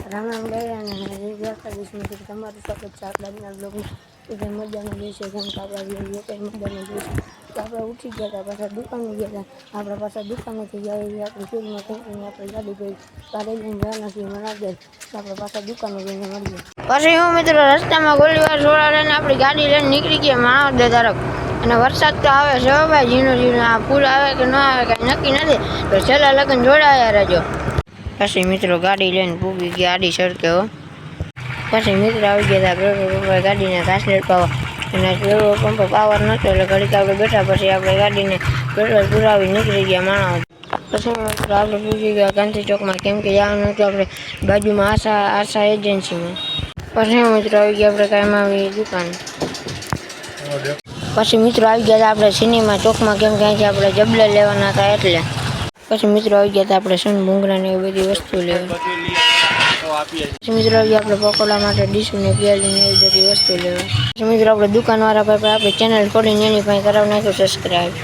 રામ રામ ગયા અને દ્વારકા દેશમાં તમારું સ્વાગત છે આપણા બ્લોગમાં. એટલે મજાનો દિવસે જેમ કે આપણા કંઈ મજાનો દિવસે તો આપણે ઉઠી ગયા હતા, પાછા દુકાને ગયા હતા. આપણે પાછા દુકાનેથી જઈએ આપણી ફિલ્ડમાં કંપનીની આપણે ગાડી ગઈ ગાડી લઈને જવાના છીએ મનાદર. તો આપણે પાછા દુકાને જઈને મળીએ. પછી હું મિત્રો રસ્તામાં ગોળીવાર સોડા લઈને આપણી ગાડી લઈને નીકળી ગયા માણાવદર તરફ. અને વરસાદ તો આવે છે ભાઈ, ઝીણો ઝીણો. આ ફૂલ આવે કે ન આવે કાંઈ નક્કી નથી, તો છેલ્લા લગન જોડાયા રહેજો. પછી મિત્રો ગાડી લઈને પૂગી ગયા આડી સડકે હો. પછી મિત્રો આવી ગયા હતા પેટ્રોલ પંપે ગાડીને ઘાસલેટ પાવા, અને પેટ્રોલ પંપે પાવર નહોતો એટલે ઘડીક આપણે બેઠા. પછી આપણે ગાડીને પેટ્રોલ પુરાવી નીકળી ગયા માણાવદર. પછી મિત્રો આપણે પૂછી ગયા ગાંધી ચોકમાં, કેમ કે જવાનું હતું આપણે બાજુમાં આશા એજન્સીમાં. પછી મિત્રો આવી ગયા આપણે કાંઈમાં આવી દુકાન. પછી મિત્રો આવી ગયા હતા આપણે સિનેમા ચોકમાં, કેમ કે અહીંથી આપણે જબલે લેવાના હતા એટલે. પછી મિત્રો આવી ગયા હતા આપણે સન ભૂંગળા ને એવી બધી વસ્તુ લેવા. પછી મિત્રો આવી ગયા આપણે પકોડા માટે ડીશ ને પ્યાલી ને એવી બધી વસ્તુ લેવા. પછી મિત્રો આપણે દુકાનવાળા પાસે આપણે ચેનલ ખોલીને એની પાસે કરાવી નાખ્યું સબસ્ક્રાઈબ.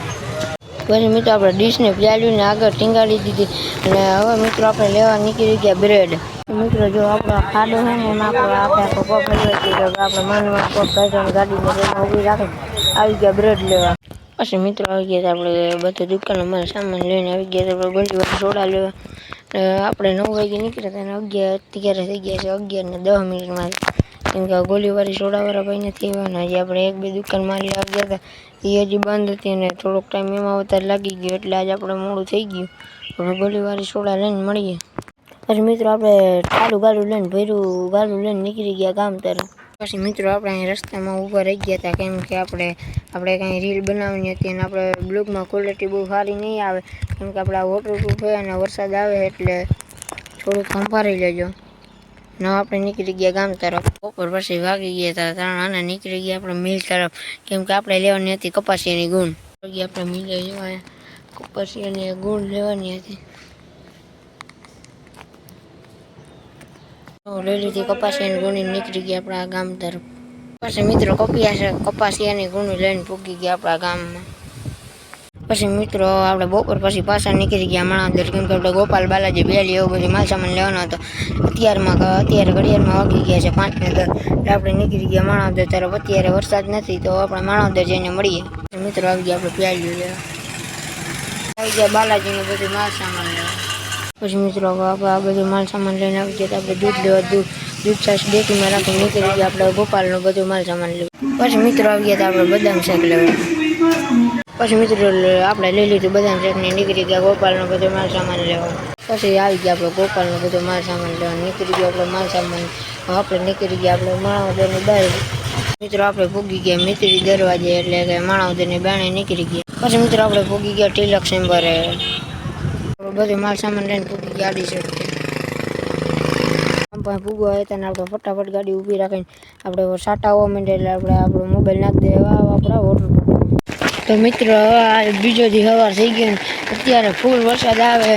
પછી મિત્રો આપણે ડીશ ને પ્યાલીને આગળ ટીંગાડી દીધી, અને હવે મિત્રો આપણે લેવા નીકળી ગયા બ્રેડ. મિત્રો જો આપણો ખાડો છે ને એમાં આપણે આખો પગ લઈ દીધો, આપણે માનવા પગ કાઢીને ગાડીને ઊભી રાખી આવી ગયા બ્રેડ લેવા. પછી મિત્રો આવી ગયા આપણે બધા દુકાનનો માલ સામાન લઈને આવી ગયા આપણે ગોળીવાર સોડા લેવા. આપણે 9 વાગે નીકળ્યા હતા અને 11 થઈ ગયા છે, 11 ને 10 મિનિટમાં. કેમ કે ગોળીવાળી સોડાવાળા ભાઈ નથી આવવાના. હજી આપણે 1-2 દુકાન માલ લેવા ગયા હતા, એ હજી બંધ હતી અને થોડોક ટાઈમ એમાં વધારે લાગી ગયો, એટલે આજે આપણે મોડું થઈ ગયું. હવે ગોળીવાળી સોડા લઈને મળીએ. પછી મિત્રો આપણે ઠારું ગાડું લઈને ભર્યું ગાડું લઈને નીકળી ગયા ગામ તરફ. પછી મિત્રો આપણે અહીં રસ્તામાં ઊભા રહી ગયા હતા, કેમ કે આપણે કાંઈ રીલ બનાવવાની હતી અને આપણે બ્લોગમાં ક્વોલિટી બહુ સારી નહીં આવે, કેમ કે આપણે વોટરપ્રૂફ છે અને વરસાદ આવે એટલે થોડુંક સંભાળી લેજો. ને આપણે નીકળી ગયા ગામ તરફ. બપોર પછી વાગી ગયા હતા 3 અને નીકળી ગયા આપણે મિલ તરફ, કેમ કે આપણે લેવાની હતી કપાસિયાની ગુણ. આપણે મિલે લેવા કપાસિયાની ગુણ લેવાની હતી. લઈ લીધી કપાસિયાની ગુણી, નીકળી ગયા આપણા ગામ તરફ. પછી મિત્રો કપાસિયાની ગુણી લઈને પૂગી ગયા આપણા ગામમાં. પછી મિત્રો આપણે બપોર પછી પાછા નીકળી ગયા માણાવદર, કેમ કે આપણે ગોપાલ બાલાજી બેલી એવું બધું માલ સામાન લેવાનો હતો. અત્યારે ઘડિયાળમાં વાગી ગયા છે 5 ને 10, એટલે આપણે નીકળી ગયા માણાવદર તરફ. અત્યારે વરસાદ નથી તો આપણે માણાવદર જઈને મળીએ. મિત્રો આવી ગયા આપણે પ્યાલી લેવા, આવી ગયા બાલાજીનું બધું માલ સામાન લેવા. પછી મિત્રો આ બધું માલ સામાન લઈને આવી ગયા આપણે દૂધ લેવા. દૂધ છાશ ડેકીમાં રાખીને નીકળી ગયા આપણે ગોપાલનું બધું માલ સામાન લેવા. પછી મિત્રો આવી ગયા આપણે બદામ શેક લેવા. પછી મિત્રો આપણે લઈ લીધું બદામ શેક ને નીકળી ગયા ગોપાલનો બધો માલ સામાન લેવા. પછી આવી ગયા આપણે ગોપાલનો બધો માલ સામાન લેવા. નીકળી ગયા આપણે માલ સામાન. આપણે નીકળી ગયા આપણે માણાવદરની બહાર. મિત્રો આપણે પૂગી ગયા મિત્રી દરવાજે, એટલે કે માણાવદરની બાણે નીકળી ગયા. પછી મિત્રો આપણે પૂગી ગયા તિલક ચેમ્બરે. બધું માલ સામાન લઈને પૂગી ગયા આડી સડકે. પૂગવા હતા ને આપણે ફટાફટ ગાડી ઊભી રાખીને આપણે સાટા આવવા માંડે એટલે આપણે આપણો મોબાઈલ નાખી દેવા આપણા વોટરપ્રૂફ. તો મિત્રો બીજો દી સવાર થઈ ગયો ને અત્યારે ફૂલ વરસાદ આવે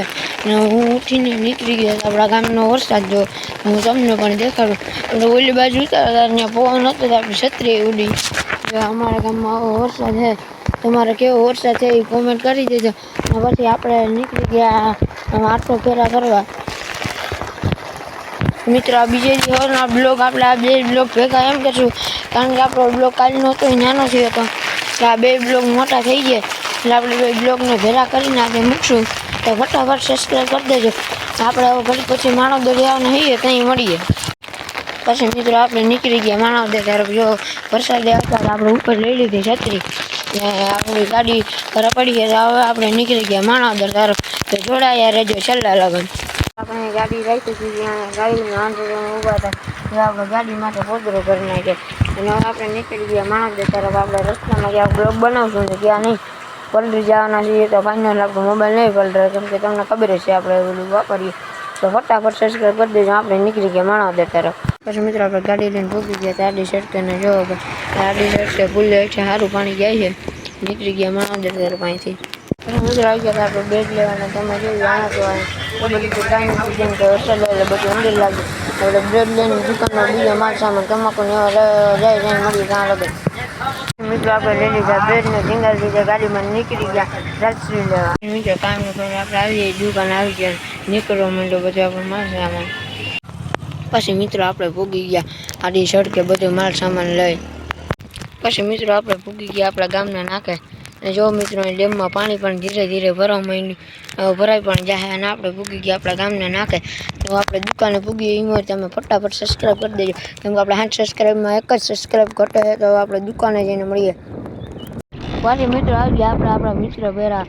ને હું ઉઠીને નીકળી ગયો. આપણા ગામનો વરસાદ જો હું તમને પણ દેખાડું. આપણે ઓલી બાજુ ઉતારતા ત્યાં પવન હતો તો આપણી છત્રી ઉડી. અમારા ગામમાં આવો વરસાદ છે, તમારે કેવો વરસાદ છે એ કોમેન્ટ કરી દેજો. પછી આપણે નીકળી ગયા આટલો ફેરા કરવા. મિત્રો આ બીજે દિવસનો બ્લોગ આપણે આ 2 બ્લોગ ભેગા એમ કરશું, કારણ કે આપણો બ્લોગ કાલનો હતો એ નાનો થયો હતો, એટલે આ 2 બ્લોગ મોટા થઈ ગયા એટલે આપણે 2 બ્લોગને ભેગા કરીને આપણે મૂકશું. તો ફટાફટ સબસ્ક્રાઈબ કરી દેજો. આપણે હવે ઘડી પછી માણાવદર આવવાના છીએ ત્યાં મળીએ. પછી મિત્રો આપણે નીકળી ગયા માણાવદર તરફ. જો વરસાદે આવતા આપણે ઉપર લઈ લીધી છત્રી ને આપણી ગાડી ઘરે પડી ગઈ. હવે આપણે નીકળી ગયા માણાવદર તરફ. તો જોડાયા રહેજો છેલ્લા લગન. આપણે ગાડી રાખી હતી ગાડીને આંધળીને ઊભા હતા, જો આપણે ગાડી માટે પોદરો કરી નાખે. અને હવે આપણે નીકળી ગયા માણાવદર તરફ. આપણે રસ્તામાં ક્યાંક બ્લોગ બનાવશું ને ક્યાં નહીં. પલટી જવાના છીએ તો ફાઇનલ આપણો મોબાઈલ નહીં પલટે, કેમ કે તમને ખબર છે આપણે બધું વાપરીએ. તો ફટાફટ સબસ્ક્રાઈબ કરી દેજો. આપણે નીકળી ગયા માણાવદર તરફ. પછી મિત્રો આપણે ગાડી લઈને ભૂગી ગયા આડી સડકે. જો આડી સડકે પુલ છે, સારું પાણી જાય છે. નીકળી ગયા માણાવદર તરફ અહીંથી. મિત્રો આવી ગયા આપણે બેગ લેવાના. તમે જોયું આયા તો બધું ટાઈમ જેમ કે વરસાદ એટલે બધું અંદર લાગે. આપણે બ્રેડ લઈને દુકાનનો બીજો માલ સામાન તમાકુને એવા જાય મળીએ ત્યાં લગે. મિત્રો આપણે લઈ લીધા બ્રેડને ઝીંગાડી લીધા, ગાડીમાં નીકળી ગયા રાજશ્રી લેવા. મિત્રો કામ આપણે આવીએ દુકાન આવી ગયા, નીકળવા માંડ્યો બધું આપણો માલ સામાન. પછી મિત્રો આપણે ભૂગી ગયા આડી સડકે બધો માલ સામાન લઈ. પછી મિત્રો આપણે ભૂગી ગયા આપણા ગામના નાકે. અને જો મિત્રો ડેમમાં પાણી પણ ધીરે ધીરે ભરાઈ પણ જાય અને આપણે ભૂગી ગયા આપણા ગામના નાકે. તો આપણે દુકાને ભૂગી એમાં તમે ફટાફટ સબસ્ક્રાઈબ કરી દેજો, કેમ કે આપણે 60 સબસ્ક્રાઈબમાં એક જ સબસ્ક્રાઈબ ઘટે છે. તો આપણે દુકાને જઈને મળીએ. પાછી મિત્રો આવી ગયા આપણા મિત્ર ભેરા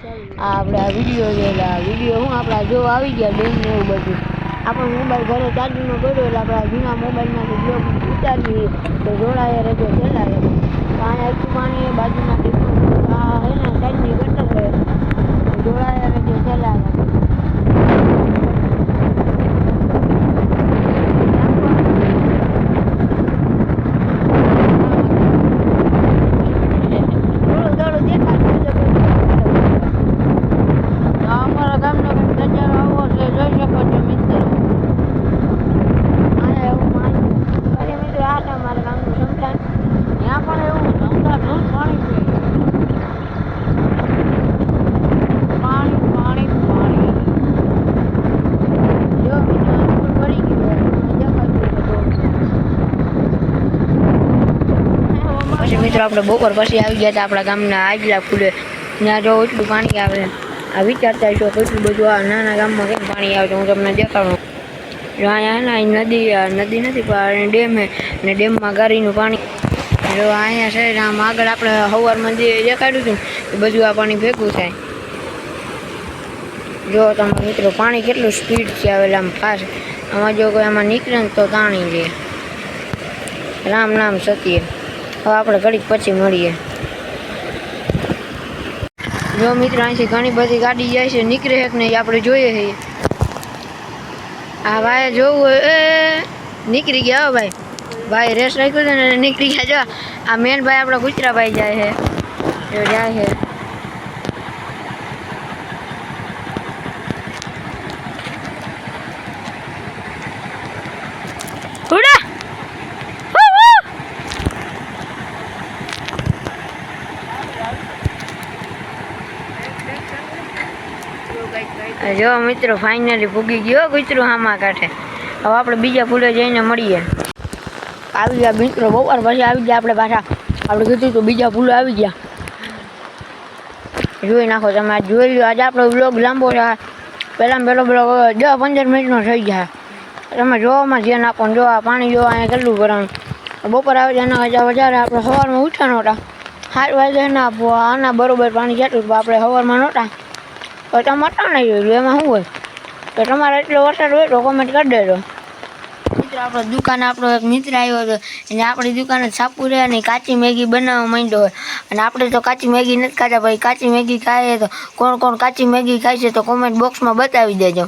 આપણે આ વિડીયો જોયેલા. વિડીયો હું આપણા જો આવી ગયા ડેમ ને એવું બધું. આપણો મોબાઈલ ઘરે ચાર્જિંગમાં ગયો એટલે આપણા જૂના મોબાઈલમાંથી બ્લોગ ઉતારી તો જોડાયા રહેજો છેલ્લા. તો અહીંયા એકું પાણી બાજુમાં ડેમમાં આ હે ને સાઈડની ગટર જોડાયા રહેજો છેલ્લા. મિત્રો આપણે બપોર પછી આવી ગયા હતા આપણા ગામના આજલા ફૂલે. ત્યાં જો એટલું પાણી આવે. આ વિચારતા છો કેટલું બધું આ નાના ગામમાં કેમ પાણી આવે છે હું તમને દેખાડું. જો અહીંયા નદી નથી પણ ડેમ છે ને ડેમમાં ગાડીનું પાણી. જો અહીંયા છે આમ આગળ આપણે સવારમાં જે દેખાડ્યું હતું એ બધું આ પાણી ભેગું થાય. જો તમે મિત્રો પાણી કેટલું સ્પીડથી આવેલા આમ ફાસ્ટ. આમાં જો કોઈ આમાં નીકળે ને તો તાણી છે. રામ નામ સત્ય. હવે આપણે ઘડીક પછી મળીએ. જો મિત્રો અહીંથી ઘણી બધી ગાડી જાય છે, નીકળે છે કે નહીં આપણે જોઈએ છીએ. આ ભાઈ જોવું હોય નીકળી ગયા. હો ભાઈ રેસ રાખ્યું છે ને નીકળી ગયા. જો આ મેન ભાઈ આપણા ગુજરાભાઈ જાય છે. જો જાય છે. જો મિત્રો ફાઇનલી ભૂગી ગયો ગુજરું હામાં કાંઠે. હવે આપણે બીજા ફૂલે જઈને મળીએ. આવી ગયા મિત્રો બપોર પછી આવી ગયા આપણે પાછા. આપણે કીધું તો બીજા ફૂલે આવી ગયા. જોઈ નાખો તમે આ જોઈ લો. આજે આપણો બ્લોગ લાંબો છે. પહેલાં પહેલો બ્લોગ 10-15 મિનિટનો થઈ ગયા. તમે જોવામાં ધ્યાન આપો. જો આ પાણી જોવા અહીંયા કેટલું ભરાણું. બપોર આવે છે એના વધારે આપણે સવારમાં ઉઠ્યા નહોતા. 7 વાગે ના આના બરોબર પાણી જતું આપણે સવારમાં નહોતા. તો ટમાટા નહીં જોયું એમાં શું હોય. તો તમારે એટલો વરસાદ હોય તો કોમેન્ટ કરી દેજો. મિત્રો આપણે દુકાન આપણો એક મિત્ર આવ્યો હતો એને આપણી દુકાને છાપું રહે અને કાચી મેગી બનાવવા માંડ્યો હોય. અને આપણે તો કાચી મેગી નથી ખાતા ભાઈ. કાચી મેગી ખાઈએ તો કોણ કાચી મેગી ખાય છે તો કોમેન્ટ બોક્સમાં બતાવી દેજો.